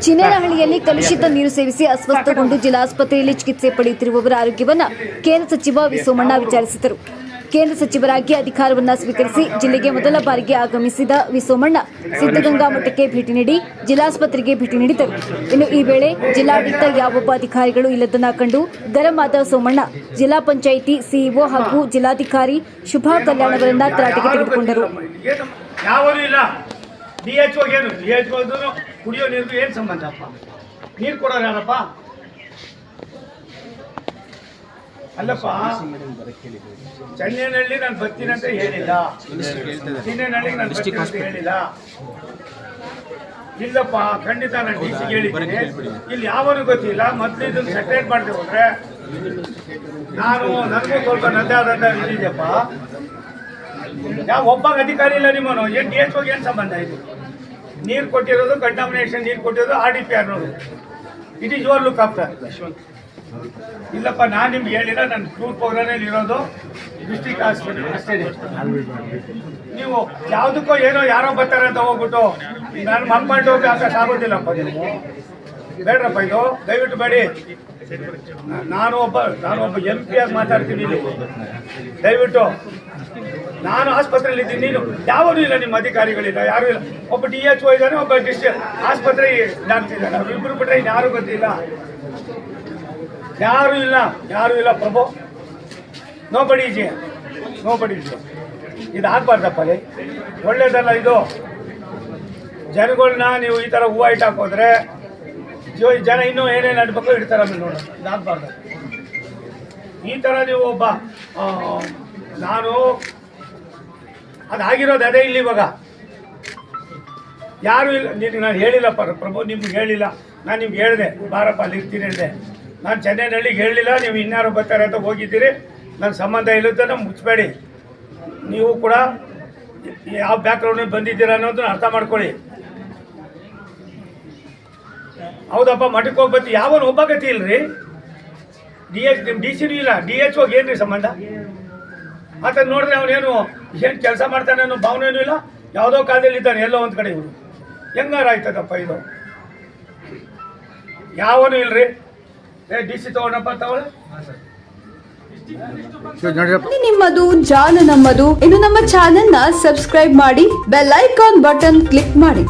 ಚಿನ್ನೇನಹಳ್ಳಿಯಲ್ಲಿ ಕಲುಷಿತ ನೀರು ಸೇವಿಸಿ ಅಸ್ವಸ್ಥಗೊಂಡು ಜಿಲ್ಲಾಸ್ಪತ್ರೆಯಲ್ಲಿ ಚಿಕಿತ್ಸೆ ಪಡೆಯುತ್ತಿರುವವರ ಆರೋಗ್ಯವನ್ನು ಕೇಂದ್ರ ಸಚಿವ ವಿ ಸೋಮಣ್ಣ ವಿಚಾರಿಸಿದರು. ಕೇಂದ್ರ ಸಚಿವರಾಗಿ ಅಧಿಕಾರವನ್ನು ಸ್ವೀಕರಿಸಿ ಜಿಲ್ಲೆಗೆ ಮೊದಲ ಬಾರಿಗೆ ಆಗಮಿಸಿದ ವಿ ಸೋಮಣ್ಣ ಸಿದ್ದಗಂಗಾ ಮಠಕ್ಕೆ ಭೇಟಿ ನೀಡಿ ಜಿಲ್ಲಾಸ್ಪತ್ರೆಗೆ ಭೇಟಿ ನೀಡಿದರು. ಇನ್ನು ಈ ವೇಳೆ ಜಿಲ್ಲಾಡಳಿತ ಯಾವೊಬ್ಬ ಅಧಿಕಾರಿಗಳು ಇಲ್ಲದನ್ನ ಕಂಡು ಗರಂ ಆದ ಸೋಮಣ್ಣ ಜಿಲ್ಲಾ ಪಂಚಾಯಿತಿ ಸಿಇಒ ಹಾಗೂ ಜಿಲ್ಲಾಧಿಕಾರಿ ಶುಭಾ ಕಲ್ಯಾಣ್ ಅವರನ್ನ ತರಾಟೆಗೆ ತೆಗೆದುಕೊಂಡರು. ಕುಡಿಯೋ ನೀರಿಗೂ ಏನು ಸಂಬಂಧಪ್ಪ? ನೀರು ಕೊಡೋರು ಯಾರಪ್ಪ? ಅಲ್ಲಪ್ಪ, ಚೆನ್ನೈನಹಳ್ಳಿ ನಾನು ಬರ್ತೀನಿ ಅಂತ ಹೇಳಿಲ್ಲ, ಚಿನ್ನೇನಹಳ್ಳಿಗೆ ನಾನು ಬರ್ತೀನಿ ಅಂತ ಹೇಳಿಲ್ಲ. ಇಲ್ಲಪ್ಪ, ಖಂಡಿತ ನಾನು ಡಿ ಸಿ ಹೇಳಿದ್ದೀನಿ. ಇಲ್ಲಿ ಯಾವನು ಗೊತ್ತಿಲ್ಲ. ಮೊದಲು ಇದನ್ನು ಸೆಟರೇಟ್ ಮಾಡದೆ ಹೋದ್ರೆ ನನಗೂ ಸ್ವಲ್ಪ ನದ್ದೆ ಆದಂತ ಇದಿದೆಯಪ್ಪ. ಯಾವ ಒಬ್ಬ ಅಧಿಕಾರಿ ಇಲ್ಲ ನಿಮ್ಮನು. ಏನು ಡಿ ಎಚ್ ಓಗೆ ಏನು ಸಂಬಂಧ ಇದು? ನೀರು ಕೊಟ್ಟಿರೋದು, ಕಂಟಾಮಿನೇಷನ್ ನೀರು ಕೊಟ್ಟಿರೋದು RDPR ನೋಡು. It is your look after. ಇಲ್ಲಪ್ಪ, ನಾನು ನಿಮ್ಗೆ ಹೇಳಿಲ್ಲ. ನನ್ನ ಟೂರ್ ಪ್ರೋಗ್ರಾಮಲ್ಲಿ ಇರೋದು ಡಿಸ್ಟ್ರಿಕ್ಟ್ ಹಾಸ್ಪಿಟಲ್ ಅಷ್ಟೇ. ನೀವು ಯಾವುದಕ್ಕೋ ಏನೋ ಯಾರೋ ಬರ್ತಾರೆ ಅಂತ ಹೋಗ್ಬಿಟ್ಟು ನಾನು ಮಕ್ಕಳು ಆಗೋದಿಲ್ಲಪ್ಪ. ನೀವು ಬೇಡ್ರಪ್ಪ, ಇದು ದಯವಿಟ್ಟು ಬೇಡಿ. ನಾನು ಒಬ್ಬ MP ಆಗಿ ಮಾತಾಡ್ತೀನಿ ಇಲ್ಲಿ. ದಯವಿಟ್ಟು ನಾನು ಆಸ್ಪತ್ರೆಯಲ್ಲಿ ಇದ್ದೀನಿ. ನೀನು ಯಾವೂ ಇಲ್ಲ, ನಿಮ್ಮ ಅಧಿಕಾರಿಗಳಿಲ್ಲ, ಯಾರೂ ಇಲ್ಲ. ಒಬ್ಬ DHO ಇದ್ದಾನೆ, ಒಬ್ಬ ಡಿಸ್ಟ್ರಿಕ್ಟ್ ಆಸ್ಪತ್ರೆ ಡಾಕ್ಟರ್ ಇದ್ದಾನೆ. ಅವ್ರು ಇಬ್ಬರು ಬಿಟ್ಟರೆ ಇನ್ನು ಯಾರೂ ಗೊತ್ತಿಲ್ಲ. ಯಾರೂ ಇಲ್ಲ ಪ್ರಭು. Nobody easy. ಇದು ಆಗಬಾರ್ದಪ್ಪ. ಒಳ್ಳೇದಲ್ಲ ಇದು. ಜನಗಳನ್ನ ನೀವು ಈ ಥರ ಹೂವು ಇಟ್ಟು ಹಾಕೋದ್ರೆ ಜನ ಇನ್ನೂ ಏನೇನು ಅಡ್ಬೇಕು ಇಡ್ತಾರೆ. ಆಮೇಲೆ ನೋಡೋಣ, ಇದಾಗಬಾರ್ದು. ಈ ಥರ ನೀವು ಒಬ್ಬ ನಾನು ಅದಾಗಿರೋದು ಅದೇ. ಇಲ್ಲಿ ಇವಾಗ ಯಾರೂ ಇಲ್ಲ. ನಿನಗೆ ನಾನು ಹೇಳಿಲ್ಲಪ್ಪ ಪ್ರಭು, ನಿಮ್ಗೆ ಹೇಳಿಲ್ಲ. ನಾನು ನಿಮ್ಗೆ ಹೇಳಿದೆ, ಬಾರಪ್ಪ ಅಲ್ಲಿ ಇರ್ತೀನಿ ಹೇಳಿದೆ. ನಾನು ಚೆನ್ನೈನಹಳ್ಳಿಗೆ ಹೇಳಲಿಲ್ಲ. ನೀವು ಇನ್ಯಾರು ಬರ್ತಾರೆ ಅಂತ ಹೋಗಿದ್ದೀರಿ. ನನ್ನ ಸಂಬಂಧ ಇಲ್ಲದನ್ನ ಮುಚ್ಚಬೇಡಿ. ನೀವು ಕೂಡ ಯಾವ ಬ್ಯಾಕ್ಗ್ರೌಂಡ್ ಬಂದಿದ್ದೀರಾ ಅನ್ನೋದನ್ನ ಅರ್ಥ ಮಾಡ್ಕೊಳ್ಳಿ. ಹೌದಪ್ಪ, ಮಠಕ್ಕೆ ಹೋಗ್ಬತ್ತಿ. ಯಾವನು ಒಬ್ಬ ಗತಿ ಇಲ್ರಿ. DC ಇಲ್ಲ. DHOಗೆ ಏನ್ರಿ ಸಂಬಂಧ? ಆತ ನೋಡಿದ್ರೆ ಅವನೇನು ಏನು ಕೆಲಸ ಮಾಡ್ತಾನೆ ಅನ್ನೋ ಭಾವನೆಯೂ ಇಲ್ಲ. ಯಾವುದೋ ಕಾಲದಲ್ಲಿ ಇದ್ದಾನೆ ಎಲ್ಲೋ ಒಂದು ಕಡೆ. ಇವರು ಹೆಂಗಾರ ಆಯ್ತದಪ್ಪ ಇದು? ಯಾವನು ಇಲ್ರಿ. DC ತಗೊಂಡಪ್ಪ, ತಗೊಳ್ಳಿ. ನಿಮ್ಮದು ಜಾಲ ನಮ್ಮದು. ಇನ್ನು ನಮ್ಮ ಚಾನೆಲ್ನ ಸಬ್ಸ್ಕ್ರೈಬ್ ಮಾಡಿ, ಬೆಲ್ ಐಕಾನ್ ಬಟನ್ ಕ್ಲಿಕ್ ಮಾಡಿ.